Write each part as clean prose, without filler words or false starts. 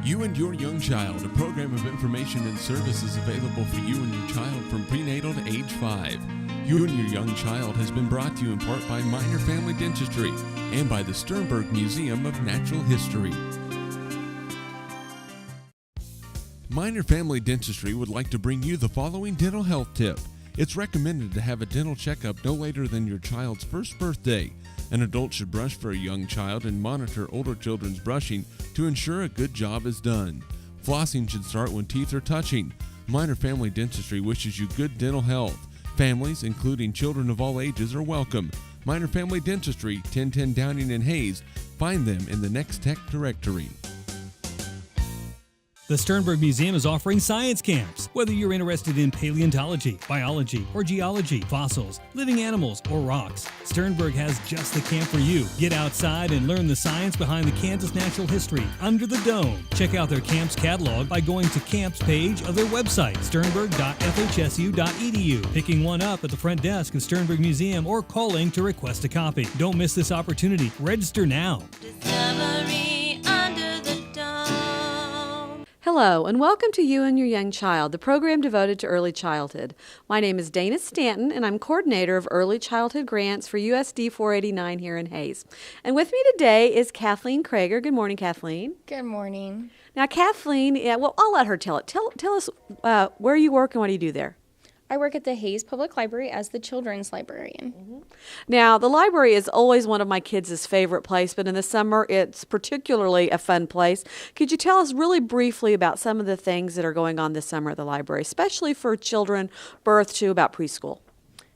You and Your Young Child, a program of information and services available for you and your child from prenatal to age 5. You and Your Young Child has been brought to you in part by Minor Family Dentistry and by the Sternberg Museum of Natural History. Minor Family Dentistry would like to bring you the following dental health tip. It's recommended to have a dental checkup no later than your child's first birthday. An adult should brush for a young child and monitor older children's brushing to ensure a good job is done. Flossing should start when teeth are touching. Minor Family Dentistry wishes you good dental health. Families, including children of all ages, are welcome. Minor Family Dentistry, 1010 Downing and Hayes. Find them in the Next Tech directory. The Sternberg Museum is offering science camps. Whether you're interested in paleontology, biology, or geology, fossils, living animals, or rocks, Sternberg has just the camp for you. Get outside and learn the science behind the Kansas natural history under the dome. Check out their camps catalog by going to camps page of their website, sternberg.fhsu.edu, picking one up at the front desk of Sternberg Museum, or calling to request a copy. Don't miss this opportunity. Register now. Hello, and welcome to You and Your Young Child, the program devoted to early childhood. My name is Dana Stanton, and I'm coordinator of early childhood grants for USD 489 here in Hayes. And with me today is Cathleen Kroeger. Good morning, Kathleen. Good morning. Now, Kathleen, I'll let her tell it. Tell us where you work and what do you do there? I work at the Hayes Public Library as the children's librarian. Mm-hmm. Now, the library is always one of my kids' favorite place, but in the summer, it's particularly a fun place. Could you tell us really briefly about some of the things that are going on this summer at the library, especially for children birth to about preschool?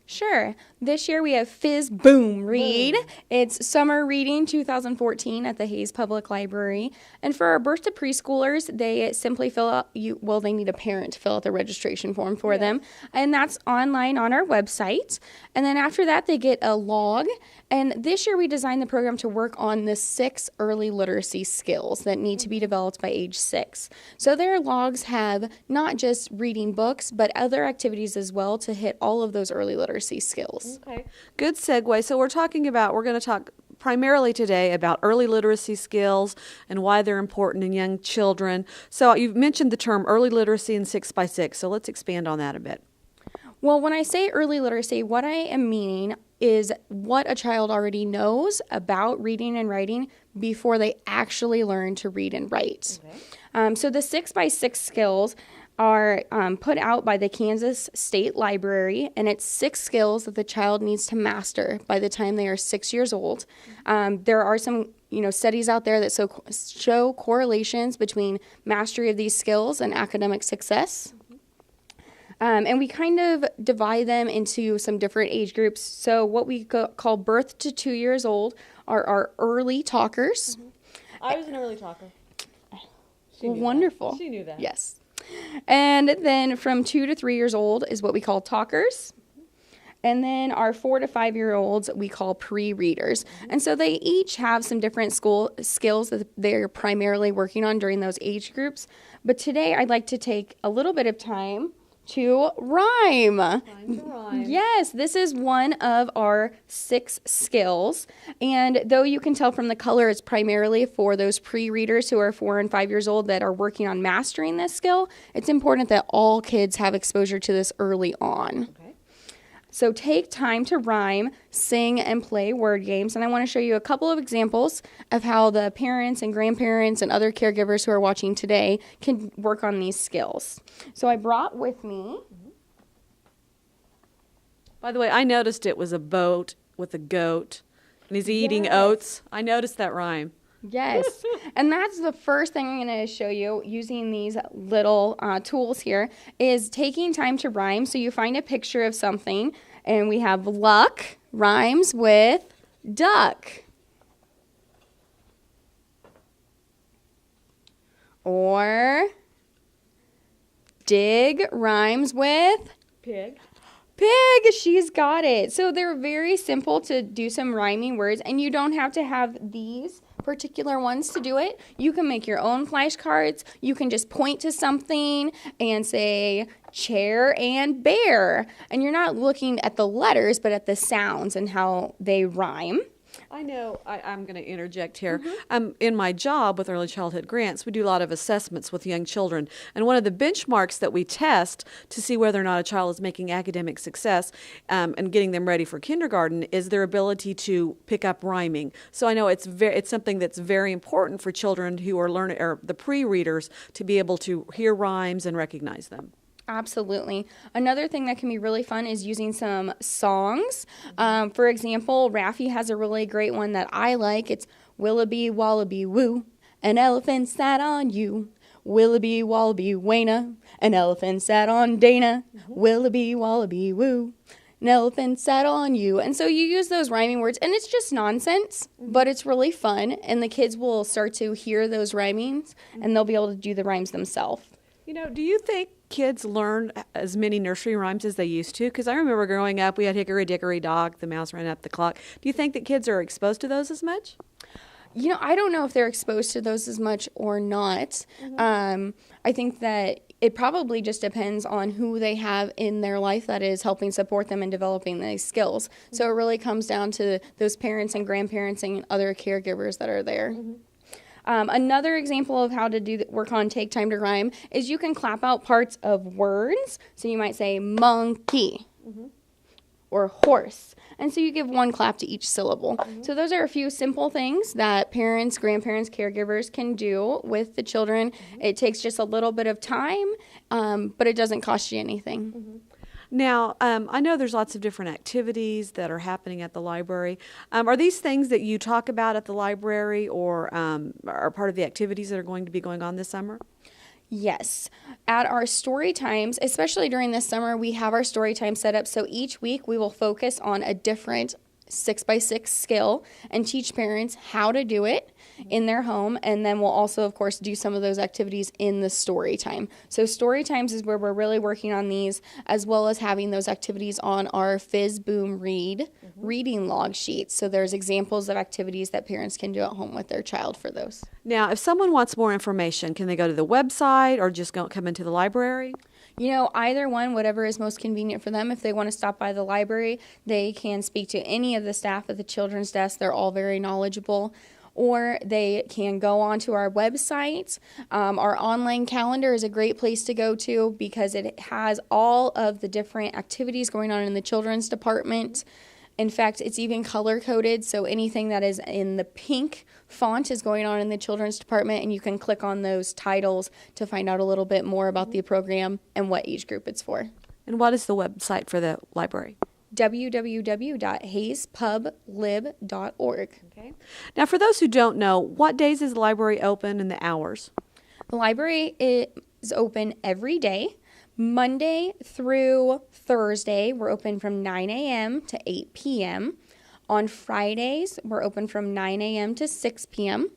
Sure. This year we have Fizz Boom Read. It's Summer Reading 2014 at the Hayes Public Library. And for our birth to preschoolers, they simply fill out, they need a parent to fill out the registration form for them. And that's online on our website. And then after that, they get a log. And this year we designed the program to work on the 6 early literacy skills that need to be developed by age 6. So their logs have not just reading books, but other activities as well to hit all of those early literacy skills. Okay, good segue. So we're going to talk primarily today about early literacy skills and why they're important in young children. So you've mentioned the term early literacy in 6x6, so let's expand on that a bit. Well, when I say early literacy, what I am meaning is what a child already knows about reading and writing before they actually learn to read and write. Okay. So the 6x6 skills are put out by the Kansas State Library, and it's 6 skills that the child needs to master by the time they are 6 years old. There are some studies out there that show correlations between mastery of these skills and academic success. And we kind of divide them into some different age groups. So what we call birth to 2 years old are our early talkers. Mm-hmm. I was an early talker. Wonderful. That. She knew that. Yes. And then from 2 to 3 years old is what we call talkers. And then our 4 to 5 year olds we call pre-readers. And so they each have some different skills that they're primarily working on during those age groups. But today I'd like to take a little bit of time to rhyme. Time to rhyme. Yes, this is one of our 6 skills. And though you can tell from the color, it's primarily for those pre-readers who are 4 and 5 years old that are working on mastering this skill. It's important that all kids have exposure to this early on. Okay. So take time to rhyme, sing, and play word games. And I want to show you a couple of examples of how the parents and grandparents and other caregivers who are watching today can work on these skills. So I brought with me... By the way, I noticed it was a boat with a goat, and he's eating oats. I noticed that rhyme. Yes, and that's the first thing I'm going to show you using these little tools here is taking time to rhyme. So you find a picture of something, and we have luck rhymes with duck. Or dig rhymes with pig. Pig, she's got it. So they're very simple to do some rhyming words, and you don't have to have these particular ones to do it. You can make your own flashcards. You can just point to something and say chair and bear. And you're not looking at the letters, but at the sounds and how they rhyme. I know I'm going to interject here. In my job with early childhood grants, we do a lot of assessments with young children. And one of the benchmarks that we test to see whether or not a child is making academic success and getting them ready for kindergarten is their ability to pick up rhyming. So I know it's something that's very important for children who are learning, or the pre-readers, to be able to hear rhymes and recognize them. Absolutely. Another thing that can be really fun is using some songs. For example, Raffi has a really great one that I like. It's Willoughby Wallaby Woo, an elephant sat on you. Willoughby Wallaby Waina, an elephant sat on Dana. Willoughby Wallaby Woo, an elephant sat on you. And so you use those rhyming words, and it's just nonsense, but it's really fun, and the kids will start to hear those rhymings, and they'll be able to do the rhymes themselves. You know, do you think kids learn as many nursery rhymes as they used to? Because I remember growing up, we had Hickory Dickory Dock, the mouse ran up the clock. Do you think that kids are exposed to those as much? You know, I don't know if they're exposed to those as much or not. I think that it probably just depends on who they have in their life that is helping support them in developing these skills. So it really comes down to those parents and grandparents and other caregivers that are there. Another example of how to work on Take Time to Rhyme is you can clap out parts of words. So you might say monkey or horse. And so you give one clap to each syllable. So those are a few simple things that parents, grandparents, caregivers can do with the children. It takes just a little bit of time, but it doesn't cost you anything. Now, I know there's lots of different activities that are happening at the library. Are these things that you talk about at the library, or are part of the activities that are going to be going on this summer? Yes. At our story times, especially during this summer, we have our story time set up. So each week we will focus on a different 6x6 skill and teach parents how to do it in their home. And then we'll also, of course, do some of those activities in the story time. So story times is where we're really working on these, as well as having those activities on our Fizz Boom Read reading log sheets. So there's examples of activities that parents can do at home with their child for those. Now, if someone wants more information, can they go to the website or just come into the library? You know, either one, whatever is most convenient for them. If they want to stop by the library, they can speak to any of the staff at the children's desk. They're all very knowledgeable. Or they can go onto our website. Our online calendar is a great place to go to because it has all of the different activities going on in the children's department. In fact, it's even color-coded, so anything that is in the pink font is going on in the children's department, and you can click on those titles to find out a little bit more about the program and what age group it's for. And what is the website for the library? www.hayespublib.org. Okay. Now, for those who don't know, what days is the library open and the hours? The library is open every day. Monday through Thursday, we're open from 9 a.m. to 8 p.m. On Fridays, we're open from 9 a.m. to 6 p.m.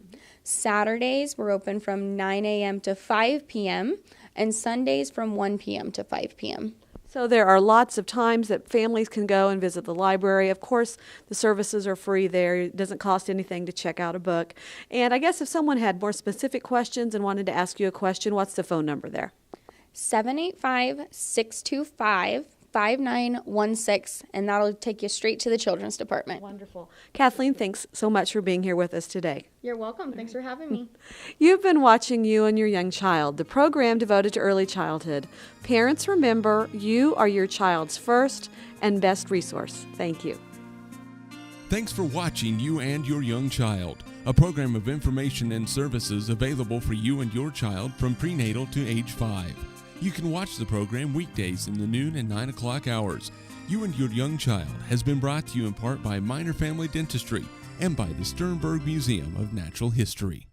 Saturdays, we're open from 9 a.m. to 5 p.m. And Sundays from 1 p.m. to 5 p.m. So there are lots of times that families can go and visit the library. Of course, the services are free there. It doesn't cost anything to check out a book. And I guess if someone had more specific questions and wanted to ask you a question, what's the phone number there? 785-625-5916, and that'll take you straight to the children's department. Wonderful. Kathleen, thanks so much for being here with us today. You're welcome. Thanks for having me. You've been watching You and Your Young Child, the program devoted to early childhood. Parents, remember, you are your child's first and best resource. Thank you. Thanks for watching You and Your Young Child, a program of information and services available for you and your child from prenatal to age 5. You can watch the program weekdays in the noon and 9 o'clock hours. You and Your Young Child has been brought to you in part by Minor Family Dentistry and by the Sternberg Museum of Natural History.